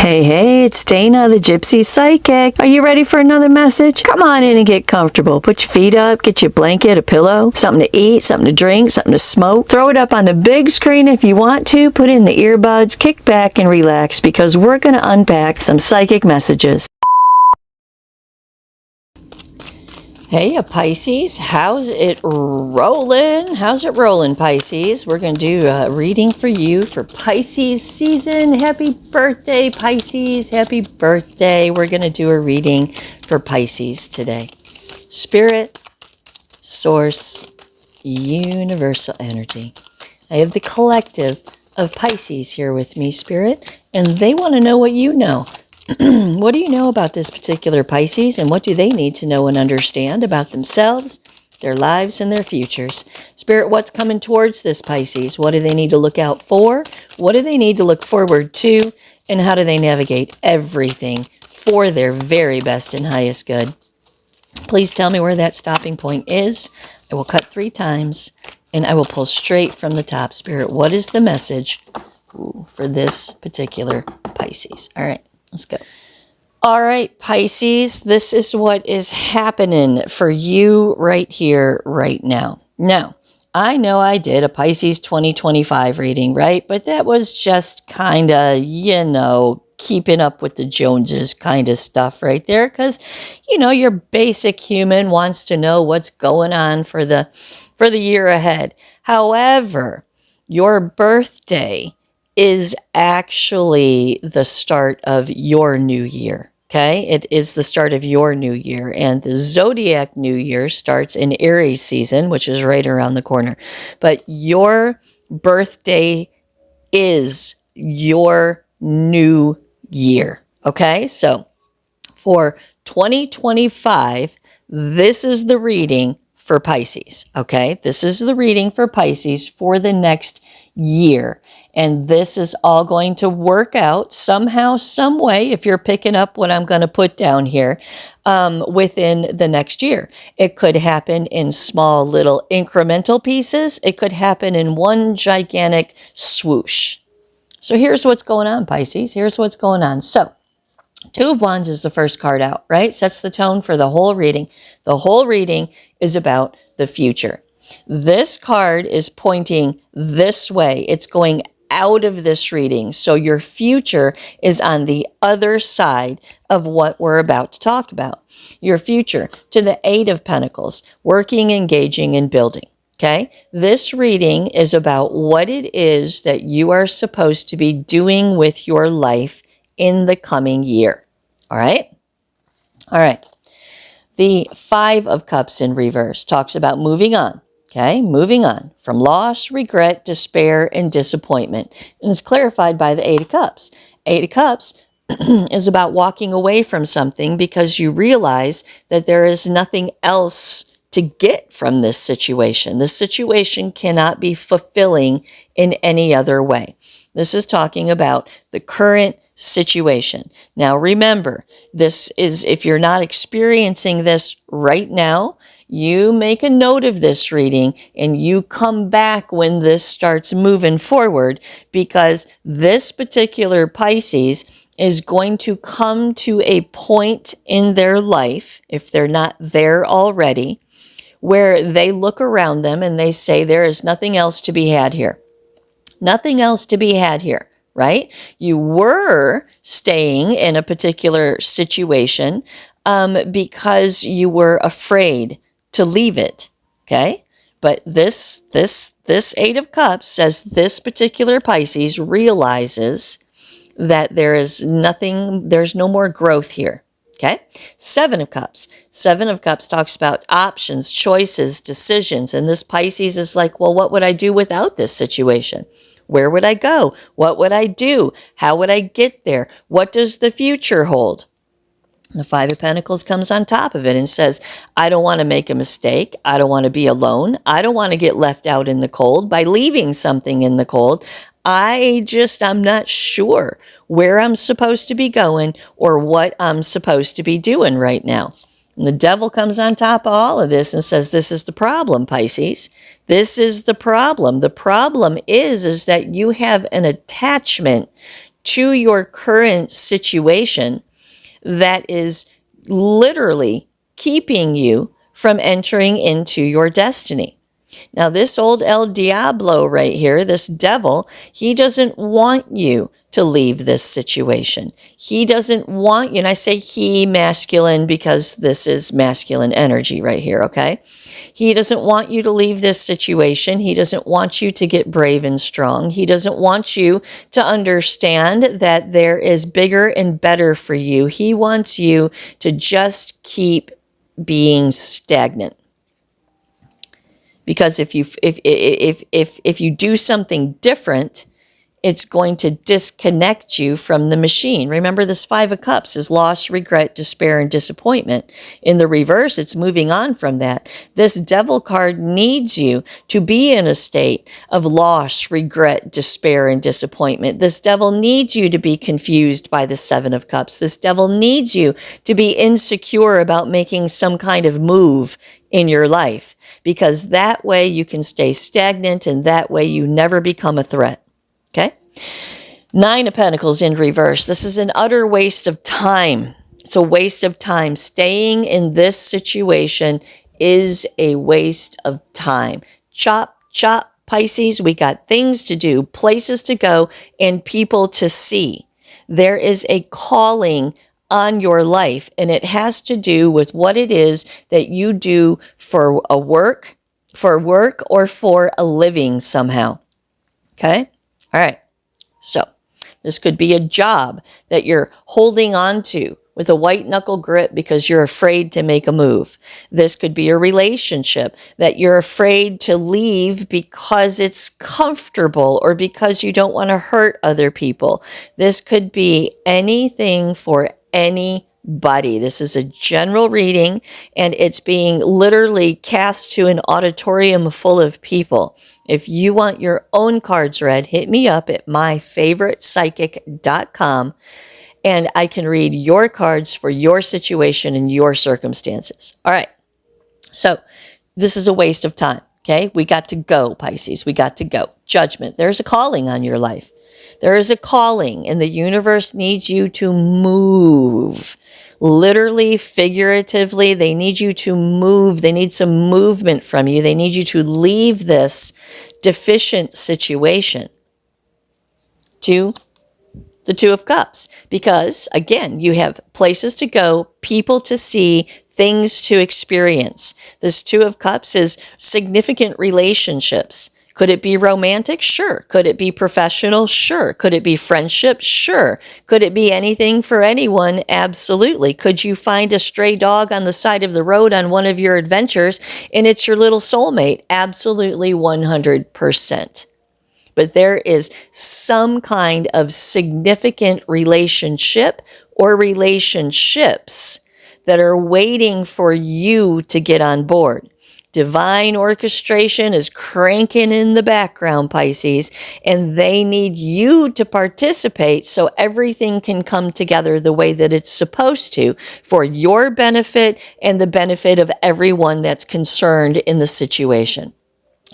Hey, hey, it's Dana, the Gypsy Psychic. Are you ready for another message? Come on in and get comfortable. Put your feet up, get your blanket, a pillow, something to eat, something to drink, something to smoke. Throw it up on the big screen if you want to. Put in the earbuds, kick back and relax because we're going to unpack some psychic messages. Hey, Pisces, how's it rolling? How's it rolling, Pisces? We're going to do a reading for you for Pisces season. Happy birthday, Pisces. Happy birthday. We're going to do a reading for Pisces today. Spirit, Source, Universal Energy. I have the collective of Pisces here with me, Spirit, and they want to know what you know. What do you know about this particular Pisces, and what do they need to know and understand about themselves, their lives, and their futures? Spirit, what's coming towards this Pisces? What do they need to look out for? What do they need to look forward to? And how do they navigate everything for their very best and highest good? Please tell me where that stopping point is. I will cut 3 times, and I will pull straight from the top. Spirit, what is the message for this particular Pisces? All right. Let's go. All right, Pisces, this is what is happening for you right here, right now. Now, I know I did a Pisces 2025 reading, right? But that was just kind of, keeping up with the Joneses kind of stuff right there. Because, your basic human wants to know what's going on for the year ahead. However, your birthday is actually the start of your new year, okay? It is the start of your new year, and the zodiac new year starts in Aries season, which is right around the corner. But your birthday is your new year, okay? So for 2025, this is the reading for Pisces, okay? This is the reading for Pisces for the next year. And this is all going to work out somehow, some way, if you're picking up what I'm going to put down here, within the next year. It could happen in small little incremental pieces. It could happen in one gigantic swoosh. So here's what's going on, Pisces. Here's what's going on. So 2 of Wands is the first card out, right? Sets the tone for the whole reading. The whole reading is about the future. This card is pointing this way. It's going out of this reading. So your future is on the other side of what we're about to talk about. Your future to the 8 of Pentacles, working, engaging, and building. Okay? This reading is about what it is that you are supposed to be doing with your life in the coming year. All right? All right. The 5 of Cups in reverse talks about moving on. Okay, moving on from loss, regret, despair, and disappointment. And it's clarified by the 8 of Cups. 8 of Cups is about walking away from something because you realize that there is nothing else to get from this situation. This situation cannot be fulfilling in any other way. This is talking about the current situation. Now remember, this is, if you're not experiencing this right now, you make a note of this reading and you come back when this starts moving forward, because this particular Pisces is going to come to a point in their life, if they're not there already, where they look around them and they say, there is nothing else to be had here. Nothing else to be had here, right? You were staying in a particular situation because you were afraid to leave it, okay? But this 8 of Cups says this particular Pisces realizes that there's no more growth here, okay? 7 of Cups. 7 of Cups talks about options, choices, decisions, and this Pisces is like, well, what would I do without this situation? Where would I go? What would I do? How would I get there? What does the future hold? The 5 of Pentacles comes on top of it and says, I don't want to make a mistake. I don't want to be alone. I don't want to get left out in the cold by leaving something in the cold. I'm not sure where I'm supposed to be going or what I'm supposed to be doing right now. And the devil comes on top of all of this and says, this is the problem, Pisces. This is the problem. The problem is that you have an attachment to your current situation that is literally keeping you from entering into your destiny. Now, this old El Diablo right here, this devil, he doesn't want you to leave this situation. He doesn't want you, and I say he, masculine, because this is masculine energy right here, okay? He doesn't want you to leave this situation. He doesn't want you to get brave and strong. He doesn't want you to understand that there is bigger and better for you. He wants you to just keep being stagnant. Because if you do something different, it's going to disconnect you from the machine. Remember, this Five of Cups is loss, regret, despair, and disappointment. In the reverse, it's moving on from that. This Devil card needs you to be in a state of loss, regret, despair, and disappointment. This Devil needs you to be confused by the Seven of Cups. This Devil needs you to be insecure about making some kind of move in your life, because that way you can stay stagnant and that way you never become a threat. Okay? Nine of Pentacles in reverse. This is an utter waste of time. It's a waste of time. Staying in this situation is a waste of time. Chop, chop, Pisces. We got things to do, places to go, and people to see. There is a calling on your life, and it has to do with what it is that you do for work or for a living somehow. Okay? All right. So this could be a job that you're holding on to with a white knuckle grip because you're afraid to make a move. This could be a relationship that you're afraid to leave because it's comfortable or because you don't want to hurt other people. This could be anything for anybody. This is a general reading, and it's being literally cast to an auditorium full of people. If you want your own cards read, hit me up at myfavoritepsychic.com, and I can read your cards for your situation and your circumstances. All right. So this is a waste of time. Okay. We got to go, Pisces. We got to go. Judgment. There's a calling on your life. There is a calling, and the universe needs you to move. Literally, figuratively, they need you to move. They need some movement from you. They need you to leave this deficient situation. To the Two of Cups. Because, again, you have places to go, people to see, things to experience. This Two of Cups is significant relationships. Could it be romantic? Sure. Could it be professional? Sure. Could it be friendship? Sure. Could it be anything for anyone? Absolutely. Could you find a stray dog on the side of the road on one of your adventures and it's your little soulmate? Absolutely, 100%. But there is some kind of significant relationship or relationships that are waiting for you to get on board. Divine orchestration is cranking in the background, Pisces, and they need you to participate so everything can come together the way that it's supposed to for your benefit and the benefit of everyone that's concerned in the situation.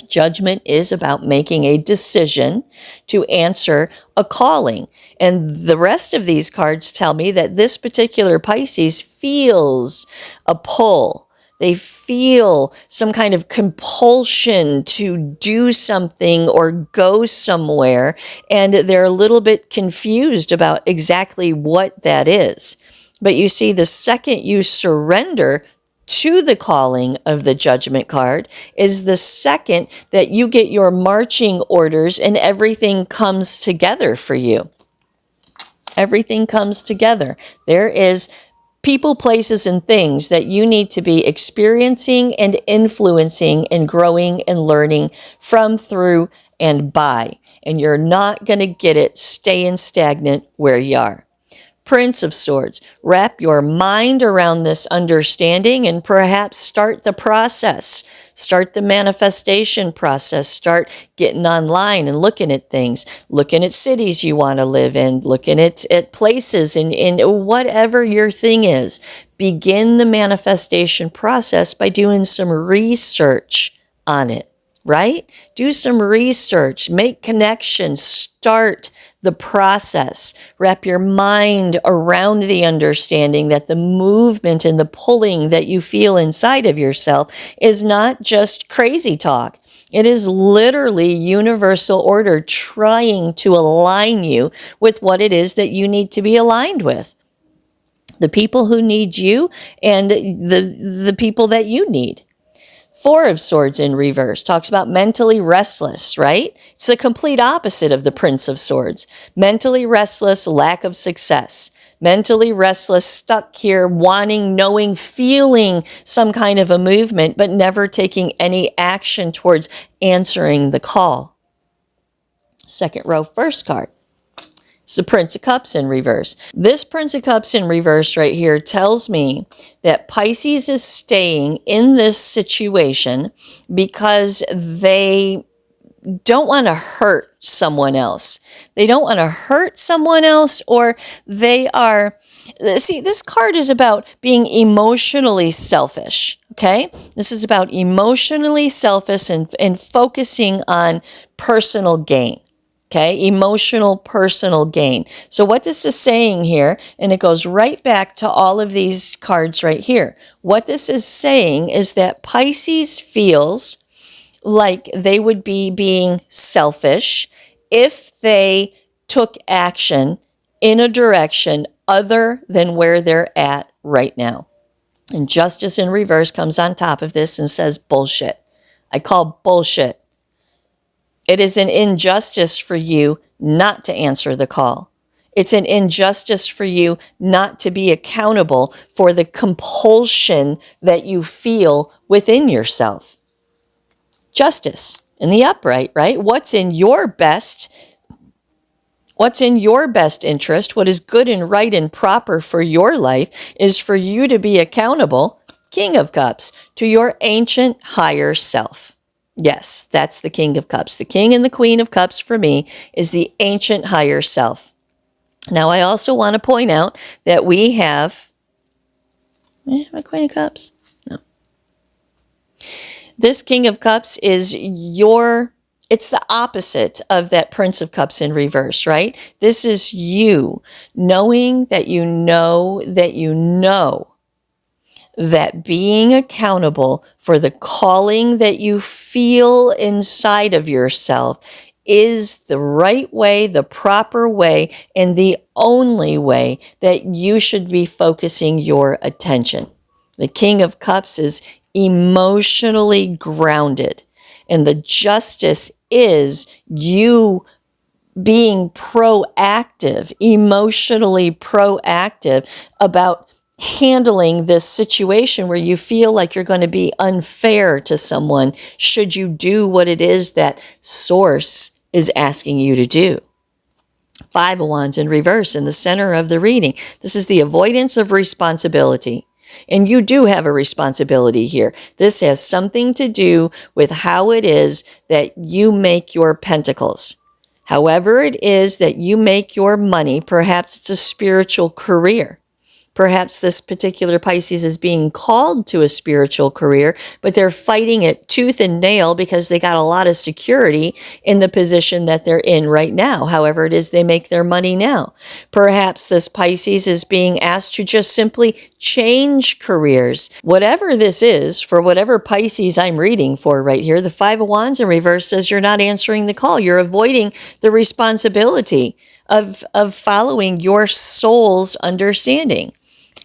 Judgment is about making a decision to answer a calling. And the rest of these cards tell me that this particular Pisces feels a pull. They feel some kind of compulsion to do something or go somewhere, and they're a little bit confused about exactly what that is. But you see, the second you surrender to the calling of the Judgment card is the second that you get your marching orders and everything comes together for you. Everything comes together. There is people, places, and things that you need to be experiencing and influencing and growing and learning from, through, and by. And you're not going to get it staying stagnant where you are. Prince of Swords, wrap your mind around this understanding and perhaps start the process. Start the manifestation process. Start getting online and looking at things, looking at cities you want to live in, looking at places and whatever your thing is. Begin the manifestation process by doing some research on it, right? Do some research, make connections, start the process. Wrap your mind around the understanding that the movement and the pulling that you feel inside of yourself is not just crazy talk. It is literally universal order trying to align you with what it is that you need to be aligned with. The people who need you and the people that you need. Four of Swords in reverse talks about mentally restless, right? It's the complete opposite of the Prince of Swords. Mentally restless, lack of success. Mentally restless, stuck here, wanting, knowing, feeling some kind of a movement, but never taking any action towards answering the call. Second row, first card. It's the Prince of Cups in reverse. This Prince of Cups in reverse right here tells me that Pisces is staying in this situation because they don't want to hurt someone else. They don't want to hurt someone else, or they are... See, this card is about being emotionally selfish, okay? This is about emotionally selfish and focusing on personal gain. Okay, emotional, personal gain. So what this is saying here, and it goes right back to all of these cards right here. What this is saying is that Pisces feels like they would be being selfish if they took action in a direction other than where they're at right now. And Justice in reverse comes on top of this and says, bullshit. I call bullshit. It is an injustice for you not to answer the call. It's an injustice for you not to be accountable for the compulsion that you feel within yourself. Justice in the upright, right? What's in your best interest, what is good and right and proper for your life is for you to be accountable, King of Cups, to your ancient higher self. Yes, that's the King of Cups. The King and the Queen of Cups for me is the ancient higher self. Now, I also want to point out that we have... my Queen of Cups? No. This King of Cups is it's the opposite of that Prince of Cups in reverse, right? This is you knowing that you know that you know that being accountable for the calling that you feel inside of yourself is the right way, the proper way, and the only way that you should be focusing your attention. The King of Cups is emotionally grounded, and the Justice is you being proactive, emotionally proactive about handling this situation where you feel like you're going to be unfair to someone should you do what it is that Source is asking you to do. Five of Wands in reverse in the center of the reading. This is the avoidance of responsibility. And you do have a responsibility here. This has something to do with how it is that you make your pentacles. However it is that you make your money, perhaps it's a spiritual career. Perhaps this particular Pisces is being called to a spiritual career, but they're fighting it tooth and nail because they got a lot of security in the position that they're in right now. However it is they make their money now. Perhaps this Pisces is being asked to just simply change careers. Whatever this is, for whatever Pisces I'm reading for right here, the Five of Wands in reverse says you're not answering the call. You're avoiding the responsibility of following your soul's understanding.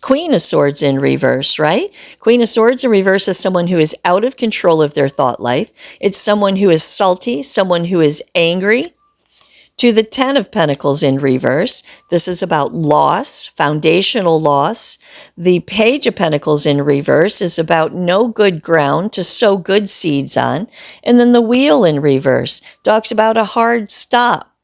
Queen of Swords in reverse, right? Queen of Swords in reverse is someone who is out of control of their thought life. It's someone who is salty, someone who is angry. To the Ten of Pentacles in reverse, this is about loss, foundational loss. The Page of Pentacles in reverse is about no good ground to sow good seeds on. And then the Wheel in reverse talks about a hard stop.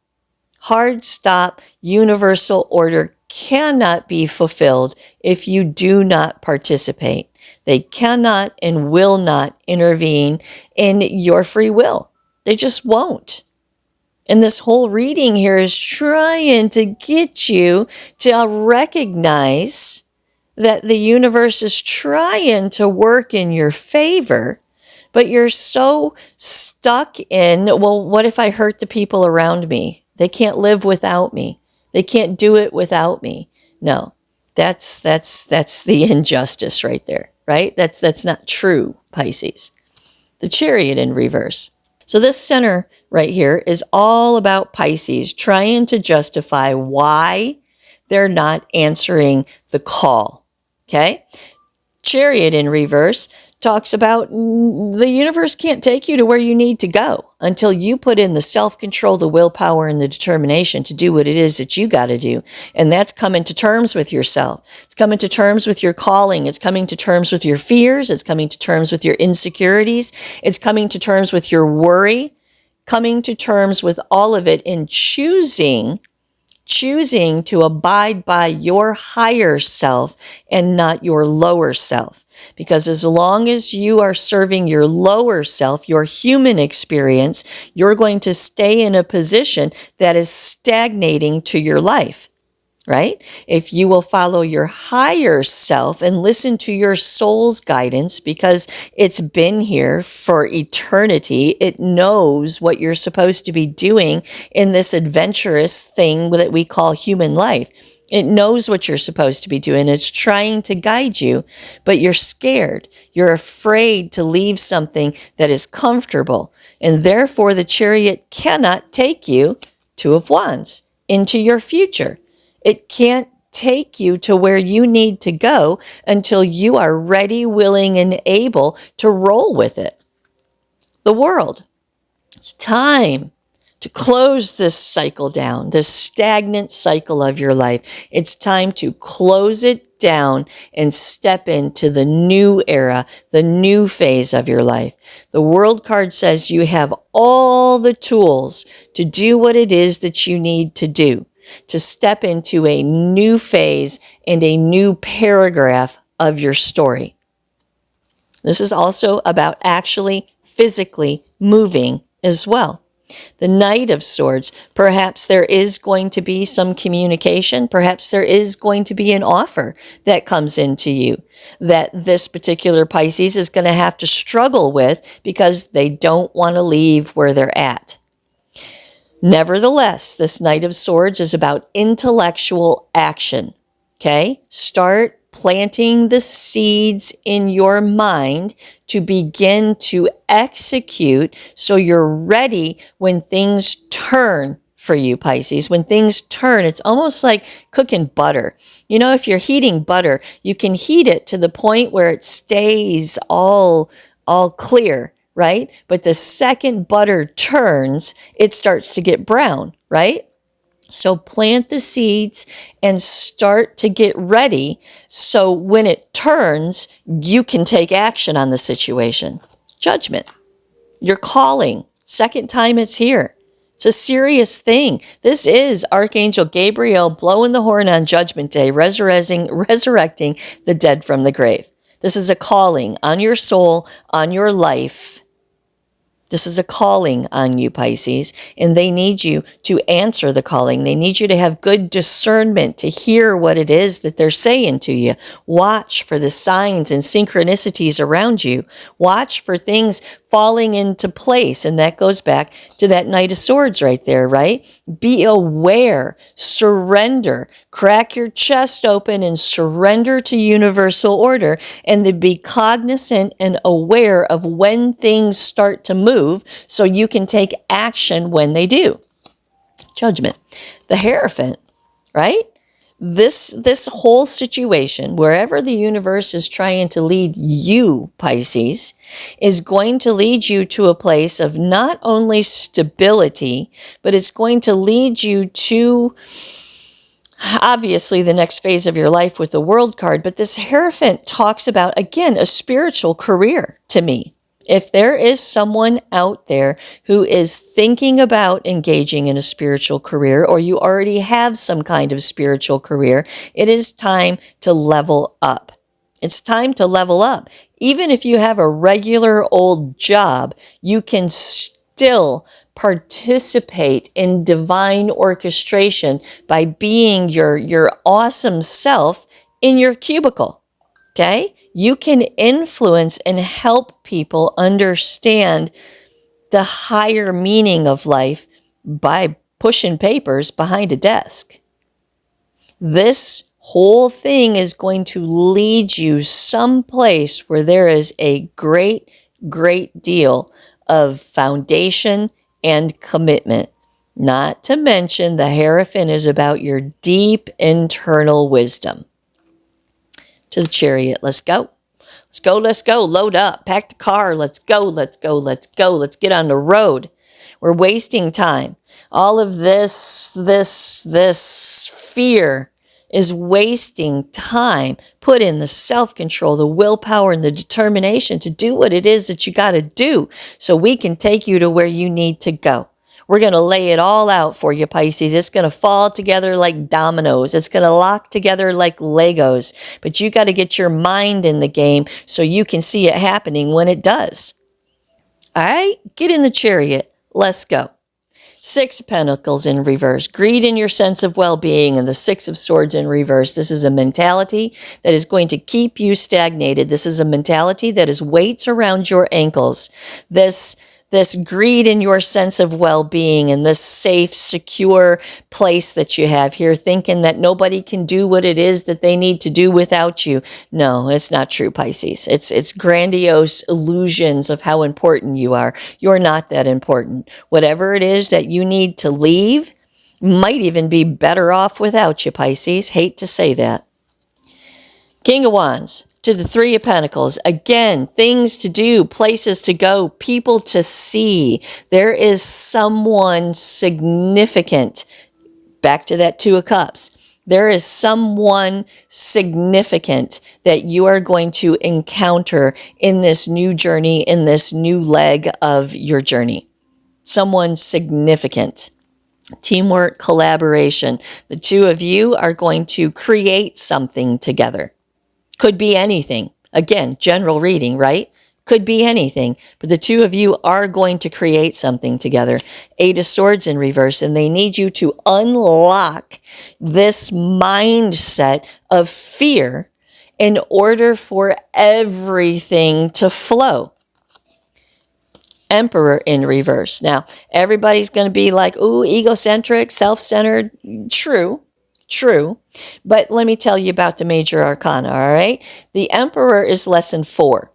Hard stop, universal order cannot be fulfilled if you do not participate. They cannot and will not intervene in your free will. They just won't. And this whole reading here is trying to get you to recognize that the universe is trying to work in your favor, but you're so stuck in, well, what if I hurt the people around me? They can't live without me. They can't do it without me. No, that's the injustice right there, right? That's not true, Pisces. The Chariot in reverse. So this center right here is all about Pisces trying to justify why they're not answering the call. Okay? Chariot in reverse talks about the universe can't take you to where you need to go until you put in the self-control, the willpower, and the determination to do what it is that you got to do. And that's coming to terms with yourself. It's coming to terms with your calling. It's coming to terms with your fears. It's coming to terms with your insecurities. It's coming to terms with your worry, coming to terms with all of it and choosing to abide by your higher self and not your lower self. Because as long as you are serving your lower self, your human experience, you're going to stay in a position that is stagnating to your life, right? If you will follow your higher self and listen to your soul's guidance, because it's been here for eternity, it knows what you're supposed to be doing in this adventurous thing that we call human life. It knows what you're supposed to be doing. It's trying to guide you, but you're scared. You're afraid to leave something that is comfortable. And therefore, the Chariot cannot take you, Two of Wands, into your future. It can't take you to where you need to go until you are ready, willing, and able to roll with it. The World. It's time to close this cycle down, this stagnant cycle of your life. It's time to close it down and step into the new era, the new phase of your life. The World card says you have all the tools to do what it is that you need to do, to step into a new phase and a new paragraph of your story. This is also about actually physically moving as well. The Knight of Swords, perhaps there is going to be some communication. Perhaps there is going to be an offer that comes into you that this particular Pisces is going to have to struggle with because they don't want to leave where they're at. Nevertheless, this Knight of Swords is about intellectual action. Okay? Start planting the seeds in your mind to begin to execute so you're ready when things turn for you, Pisces. When things turn, it's almost like cooking butter. You know, if you're heating butter, you can heat it to the point where it stays all clear, right? But the second butter turns, it starts to get brown, right? So plant the seeds and start to get ready so when it turns, you can take action on the situation. Judgment. Your calling. Second time it's here. It's a serious thing. This is Archangel Gabriel blowing the horn on Judgment Day, resurrecting the dead from the grave. This is a calling on your soul, on your life. This is a calling on you, Pisces, and they need you to answer the calling. They need you to have good discernment to hear what it is that they're saying to you. Watch for the signs and synchronicities around you. Watch for things falling into place, and that goes back to that Knight of Swords right there, right? Be aware, surrender, crack your chest open and surrender to universal order, and to be cognizant and aware of when things start to move so you can take action when they do. Judgment. The Hierophant, right? This whole situation, wherever the universe is trying to lead you, Pisces, is going to lead you to a place of not only stability, but it's going to lead you to, obviously, the next phase of your life with the World card. But this Hierophant talks about, again, a spiritual career to me. If there is someone out there who is thinking about engaging in a spiritual career, or you already have some kind of spiritual career, it is time to level up. It's time to level up. Even if you have a regular old job, you can still participate in divine orchestration by being your awesome self in your cubicle. Okay? You can influence and help people understand the higher meaning of life by pushing papers behind a desk. This whole thing is going to lead you someplace where there is a great, great deal of foundation and commitment. Not to mention the Hierophant is about your deep internal wisdom. To the Chariot, let's go. Let's go, let's go. Load up, pack the car. Let's go, let's go, let's go. Let's get on the road. We're wasting time. All of this fear is wasting time. Put in the self-control, the willpower, and the determination to do what it is that you got to do so we can take you to where you need to go. We're going to lay it all out for you, Pisces. It's going to fall together like dominoes. It's going to lock together like Legos. But you got to get your mind in the game so you can see it happening when it does. All right, get in the Chariot. Let's go. Six of Pentacles in reverse. Greed in your sense of well-being, and the Six of Swords in reverse. This is a mentality that is going to keep you stagnated. This is a mentality that is weights around your ankles. This greed in your sense of well-being and this safe, secure place that you have here, thinking that nobody can do what it is that they need to do without you. No, it's not true, Pisces. It's grandiose illusions of how important you are. You're not that important. Whatever it is that you need to leave might even be better off without you, Pisces. Hate to say that. King of Wands. To the Three of Pentacles. Again, things to do, places to go, people to see. There is someone significant. Back to that Two of Cups. There is someone significant that you are going to encounter in this new journey, in this new leg of your journey. Someone significant. Teamwork, collaboration. The two of you are going to create something together. Could be anything. Again, general reading, right? Could be anything. But the two of you are going to create something together. Eight of Swords in reverse. And they need you to unlock this mindset of fear in order for everything to flow. Emperor in reverse. Now, everybody's going to be like, ooh, egocentric, self-centered. True, but let me tell you about the major arcana, all right? The Emperor is lesson 4.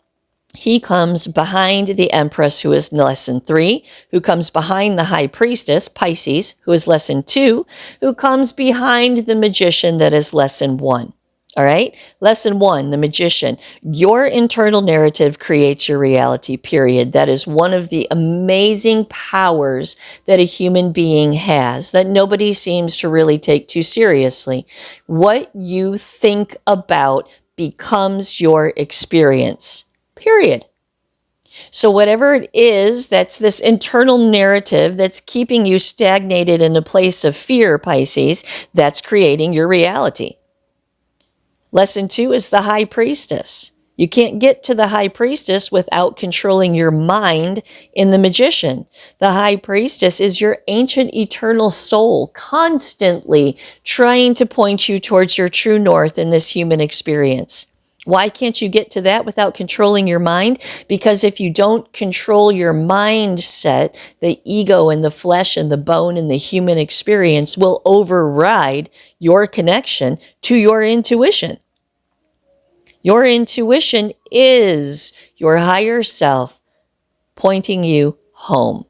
He comes behind the Empress, who is lesson 3, who comes behind the High Priestess, Pisces, who is lesson 2, who comes behind the Magician, that is lesson 1. All right? Lesson 1, the Magician. Your internal narrative creates your reality, period. That is one of the amazing powers that a human being has that nobody seems to really take too seriously. What you think about becomes your experience, period. So whatever it is, that's this internal narrative that's keeping you stagnated in a place of fear, Pisces, that's creating your reality. Lesson 2 is the High Priestess. You can't get to the High Priestess without controlling your mind in the Magician. The High Priestess is your ancient eternal soul, constantly trying to point you towards your true north in this human experience. Why can't you get to that without controlling your mind? Because if you don't control your mindset, the ego and the flesh and the bone and the human experience will override your connection to your intuition. Your intuition is your higher self pointing you home.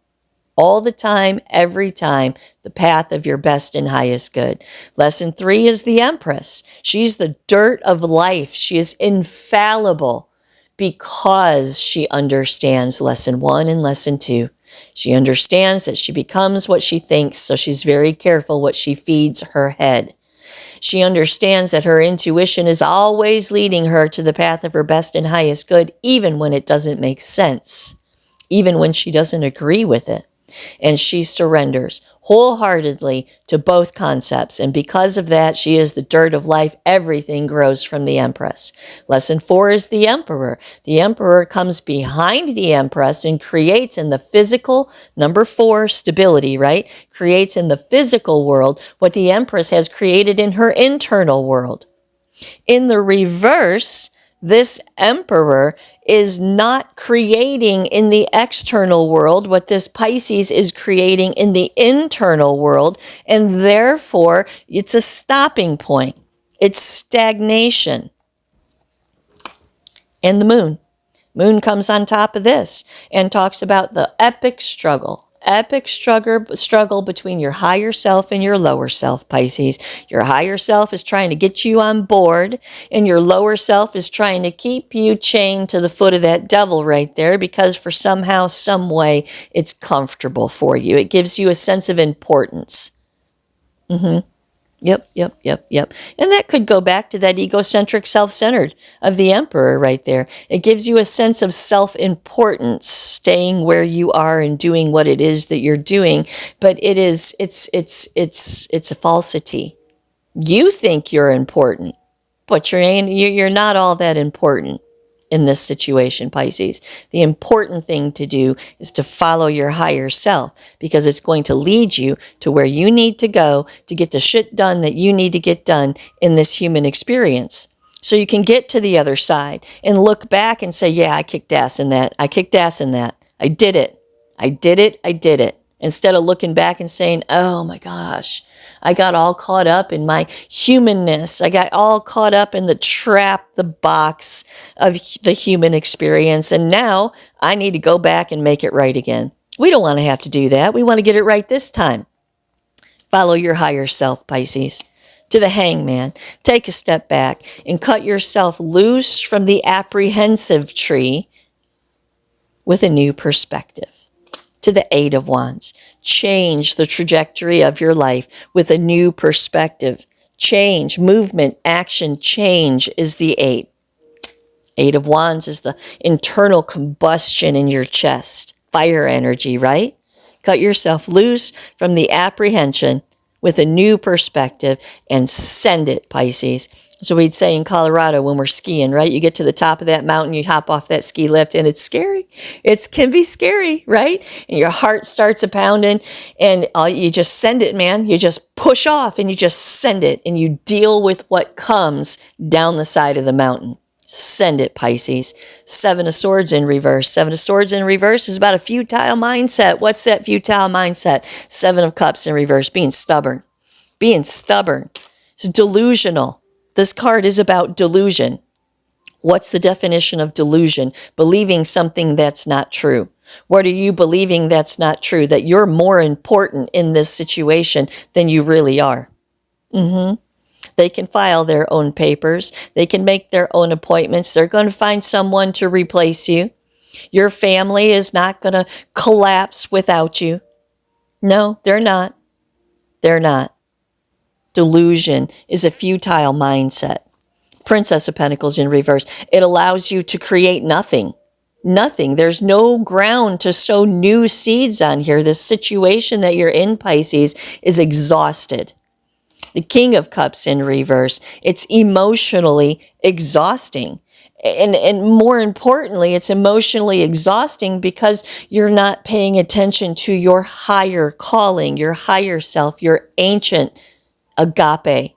All the time, every time, the path of your best and highest good. Lesson 3 is the Empress. She's the dirt of life. She is infallible because she understands lesson 1 and lesson 2. She understands that she becomes what she thinks, so she's very careful what she feeds her head. She understands that her intuition is always leading her to the path of her best and highest good, even when it doesn't make sense, even when she doesn't agree with it. And she surrenders wholeheartedly to both concepts. And because of that, she is the dirt of life. Everything grows from the Empress. Lesson 4 is the Emperor. The Emperor comes behind the Empress and creates in the physical, number 4, stability, right? Creates in the physical world what the Empress has created in her internal world. In the reverse, This emperor is not creating in the external world what this Pisces is creating in the internal world, and therefore it's a stopping point. It's stagnation. And the moon. Moon comes on top of this and talks about the epic struggle between your higher self and your lower self, Pisces. Your higher self is trying to get you on board, and your lower self is trying to keep you chained to the foot of that devil right there, because for somehow, some way, it's comfortable for you. It gives you a sense of importance. Yep. And that could go back to that egocentric, self-centered of the emperor right there. It gives you a sense of self-importance, staying where you are and doing what it is that you're doing. But it's a falsity. You think you're important, but you're not all that important in this situation, Pisces. The important thing to do is to follow your higher self, because it's going to lead you to where you need to go to get the shit done that you need to get done in this human experience. So you can get to the other side and look back and say, yeah, I kicked ass in that. I kicked ass in that. I did it. I did it. Instead of looking back and saying, oh my gosh, I got all caught up in my humanness. I got all caught up in the trap, the box of the human experience. And now I need to go back and make it right again. We don't want to have to do that. We want to get it right this time. Follow your higher self, Pisces. To the Hangman, take a step back and cut yourself loose from the apprehensive tree with a new perspective. To the Eight of Wands, change the trajectory of your life with a new perspective. Change, movement, action, change is the Eight. Eight of Wands is the internal combustion in your chest. Fire energy, right? Cut yourself loose from the apprehension with a new perspective and send it, Pisces. So we'd say in Colorado when we're skiing, right? You get to the top of that mountain, you hop off that ski lift, and it's scary. It can be scary, right? And your heart starts a-pounding, and you just send it, man. You just push off, and you just send it, and you deal with what comes down the side of the mountain. Send it, Pisces. Seven of Swords in reverse. Seven of Swords in reverse is about a futile mindset. What's that futile mindset? Seven of Cups in reverse, being stubborn. Being stubborn. It's delusional. This card is about delusion. What's the definition of delusion? Believing something that's not true. What are you believing that's not true? That you're more important in this situation than you really are. They can file their own papers. They can make their own appointments. They're going to find someone to replace you. Your family is not going to collapse without you. No, they're not. They're not. Delusion is a futile mindset. Princess of Pentacles in reverse. It allows you to create nothing. Nothing. There's no ground to sow new seeds on here. The situation that you're in, Pisces, is exhausted. The King of Cups in reverse. It's emotionally exhausting. And more importantly, it's emotionally exhausting because you're not paying attention to your higher calling, your higher self, your ancient agape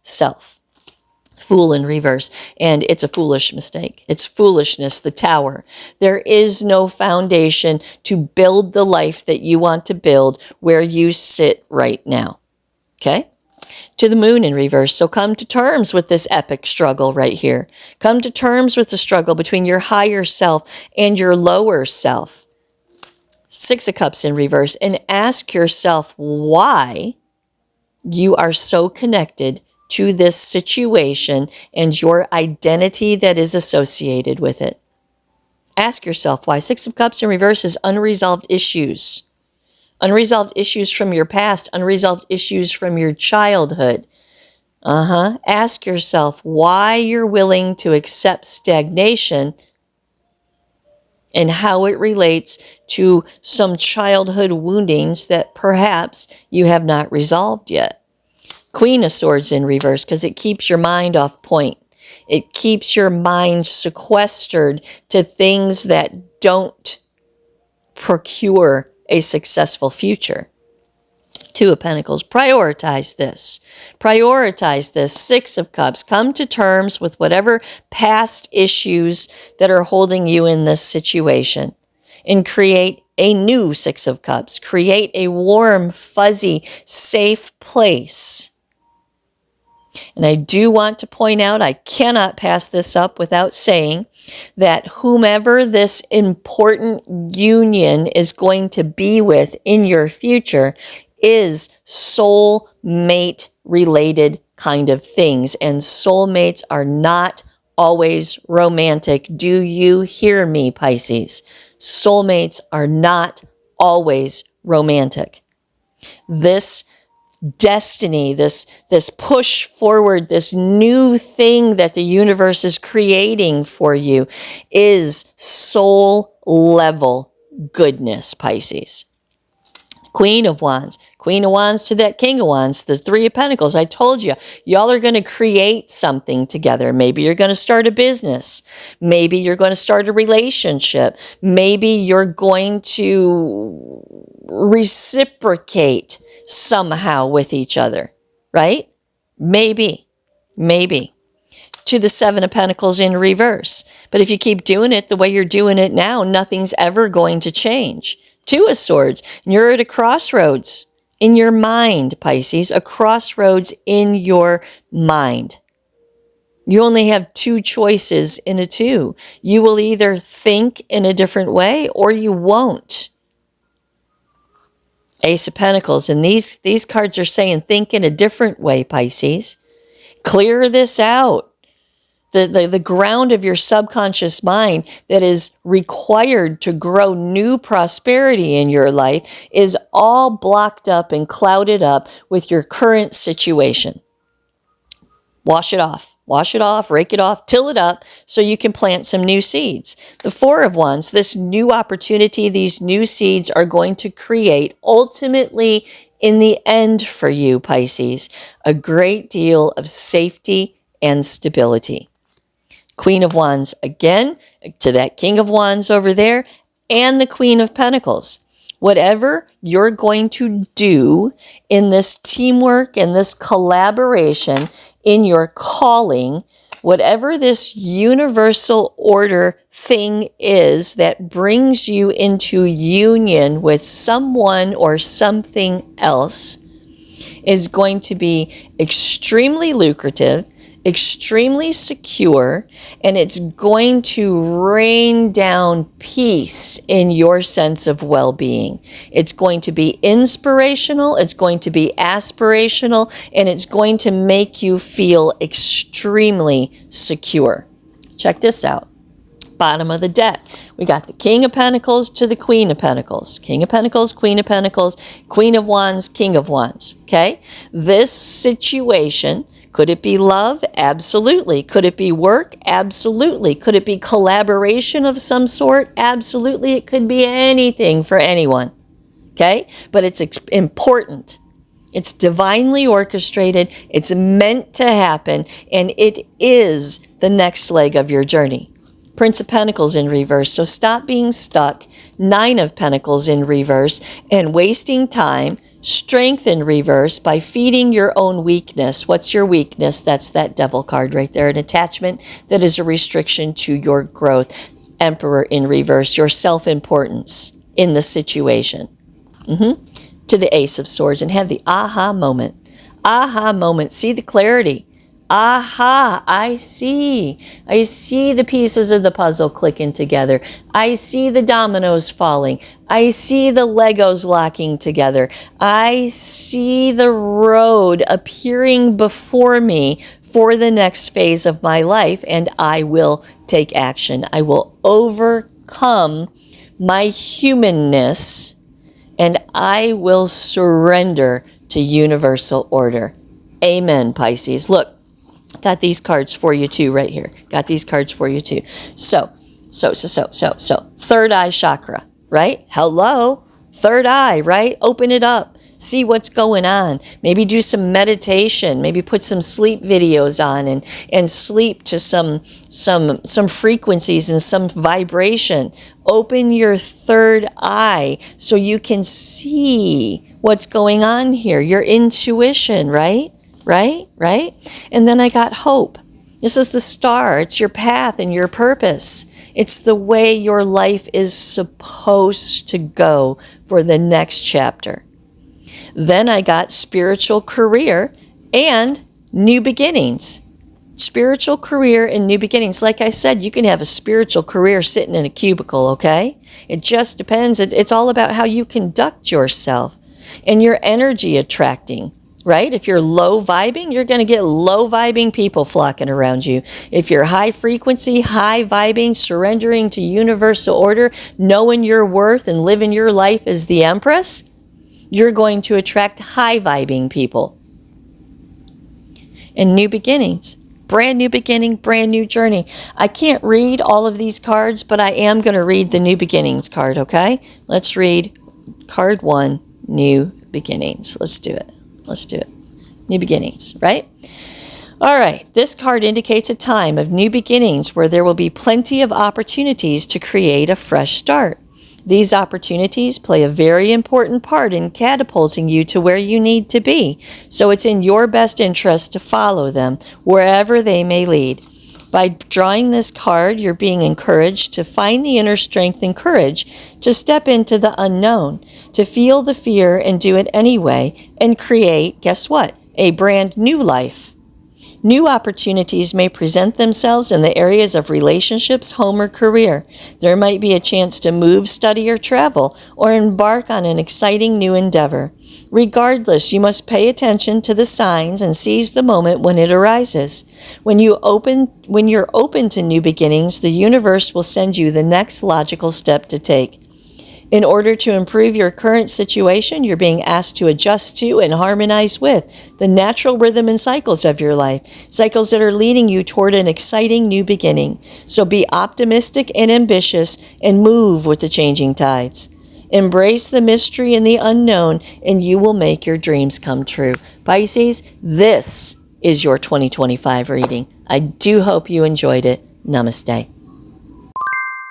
self. Fool in reverse. And it's a foolish mistake. It's foolishness, the Tower. There is no foundation to build the life that you want to build where you sit right now. Okay? To the Moon in reverse. So come to terms with this epic struggle right here. Come to terms with the struggle between your higher self and your lower self. Six of Cups in reverse. And ask yourself why you are so connected to this situation and your identity that is associated with it. Ask yourself why. Six of Cups in reverse is unresolved issues. Unresolved issues from your past, unresolved issues from your childhood. Ask yourself why you're willing to accept stagnation and how it relates to some childhood woundings that perhaps you have not resolved yet. Queen of Swords in reverse, because it keeps your mind off point. It keeps your mind sequestered to things that don't procure a successful future. Two of Pentacles. Prioritize this. Prioritize this. Six of Cups. Come to terms with whatever past issues that are holding you in this situation and create a new Six of Cups. Create a warm, fuzzy, safe place. And I do want to point out, I cannot pass this up without saying that whomever this important union is going to be with in your future is soulmate related kind of things. And soulmates are not always romantic. Do you hear me, Pisces? Soulmates are not always romantic. This destiny, this push forward, this new thing that the universe is creating for you is soul level goodness, Pisces. Queen of Wands. Queen of Wands to that King of Wands, the Three of Pentacles. I told you, y'all are going to create something together. Maybe you're going to start a business. Maybe you're going to start a relationship. Maybe you're going to reciprocate somehow with each other, right? Maybe. To the Seven of Pentacles in reverse. But if you keep doing it the way you're doing it now, nothing's ever going to change. Two of Swords. And you're at a crossroads in your mind, Pisces. A crossroads in your mind. You only have two choices in a two. You will either think in a different way or you won't. Ace of Pentacles. And these cards are saying think in a different way, Pisces. Clear this out. The ground of your subconscious mind that is required to grow new prosperity in your life is all blocked up and clouded up with your current situation. Wash it off, rake it off, till it up so you can plant some new seeds. The Four of Wands, this new opportunity, these new seeds are going to create ultimately in the end for you, Pisces, a great deal of safety and stability. Queen of Wands again, to that King of Wands over there, and the Queen of Pentacles. Whatever you're going to do in this teamwork and this collaboration in your calling, whatever this universal order thing is that brings you into union with someone or something else is going to be extremely lucrative, extremely secure, and it's going to rain down peace in your sense of well-being. It's going to be inspirational, it's going to be aspirational, and it's going to make you feel extremely secure. Check this out. Bottom of the deck. We got the King of Pentacles to the Queen of Pentacles. King of Pentacles, Queen of Pentacles, Queen of Wands, King of Wands. Okay? This situation, could it be love? Absolutely. Could it be work? Absolutely. Could it be collaboration of some sort? Absolutely. It could be anything for anyone. Okay? But it's important. It's divinely orchestrated. It's meant to happen. And it is the next leg of your journey. Prince of Pentacles in reverse. So stop being stuck. Nine of Pentacles in reverse and wasting time. Strength in reverse by feeding your own weakness. What's your weakness? That's that Devil card right there. An attachment that is a restriction to your growth. Emperor in reverse. Your self-importance in the situation. To the Ace of Swords and have the aha moment. Aha moment. See the clarity. Aha, I see. I see the pieces of the puzzle clicking together. I see the dominoes falling. I see the Legos locking together. I see the road appearing before me for the next phase of my life, and I will take action. I will overcome my humanness, and I will surrender to universal order. Amen, Pisces. Look. Got these cards for you too right here. Got these cards for you too. So. Third eye chakra, right? Hello. Third eye, right? Open it up. See what's going on. Maybe do some meditation. Maybe put some sleep videos on and sleep to some frequencies and some vibration. Open your third eye so you can see what's going on here, your intuition, right? Right? And then I got hope. This is the star. It's your path and your purpose. It's the way your life is supposed to go for the next chapter. Then I got spiritual career and new beginnings. Spiritual career and new beginnings. Like I said, you can have a spiritual career sitting in a cubicle, okay? It just depends. It's all about how you conduct yourself and your energy attracting, right? If you're low vibing, you're going to get low vibing people flocking around you. If you're high frequency, high vibing, surrendering to universal order, knowing your worth and living your life as the Empress, you're going to attract high vibing people. And new beginnings. Brand new beginning, brand new journey. I can't read all of these cards, but I am going to read the new beginnings card, okay? Let's read card 1, new beginnings. Let's do it. New beginnings, right? All right. This card indicates a time of new beginnings where there will be plenty of opportunities to create a fresh start. These opportunities play a very important part in catapulting you to where you need to be, so it's in your best interest to follow them wherever they may lead. By drawing this card, you're being encouraged to find the inner strength and courage to step into the unknown, to feel the fear and do it anyway, and create, guess what? A brand new life. New opportunities may present themselves in the areas of relationships, home, or career. There might be a chance to move, study, or travel, or embark on an exciting new endeavor. Regardless, you must pay attention to the signs and seize the moment when it arises. When you're open to new beginnings, the universe will send you the next logical step to take. In order to improve your current situation, you're being asked to adjust to and harmonize with the natural rhythm and cycles of your life, cycles that are leading you toward an exciting new beginning. So be optimistic and ambitious and move with the changing tides. Embrace the mystery and the unknown, and you will make your dreams come true. Pisces, this is your 2025 reading. I do hope you enjoyed it. Namaste.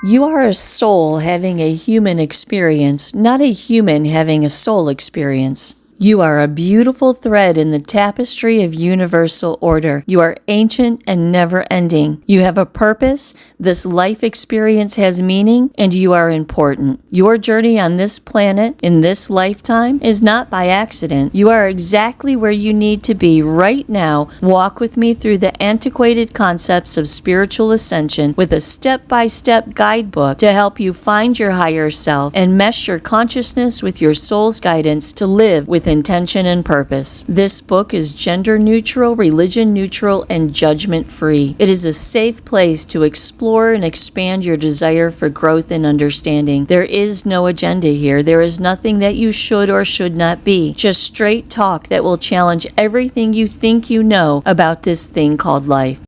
You are a soul having a human experience, not a human having a soul experience. You are a beautiful thread in the tapestry of universal order. You are ancient and never-ending. You have a purpose, this life experience has meaning, and you are important. Your journey on this planet, in this lifetime, is not by accident. You are exactly where you need to be right now. Walk with me through the antiquated concepts of spiritual ascension with a step-by-step guidebook to help you find your higher self and mesh your consciousness with your soul's guidance to live with intention and purpose. This book is gender neutral, religion neutral, and judgment free. It is a safe place to explore and expand your desire for growth and understanding. There is no agenda here. There is nothing that you should or should not be. Just straight talk that will challenge everything you think you know about this thing called life.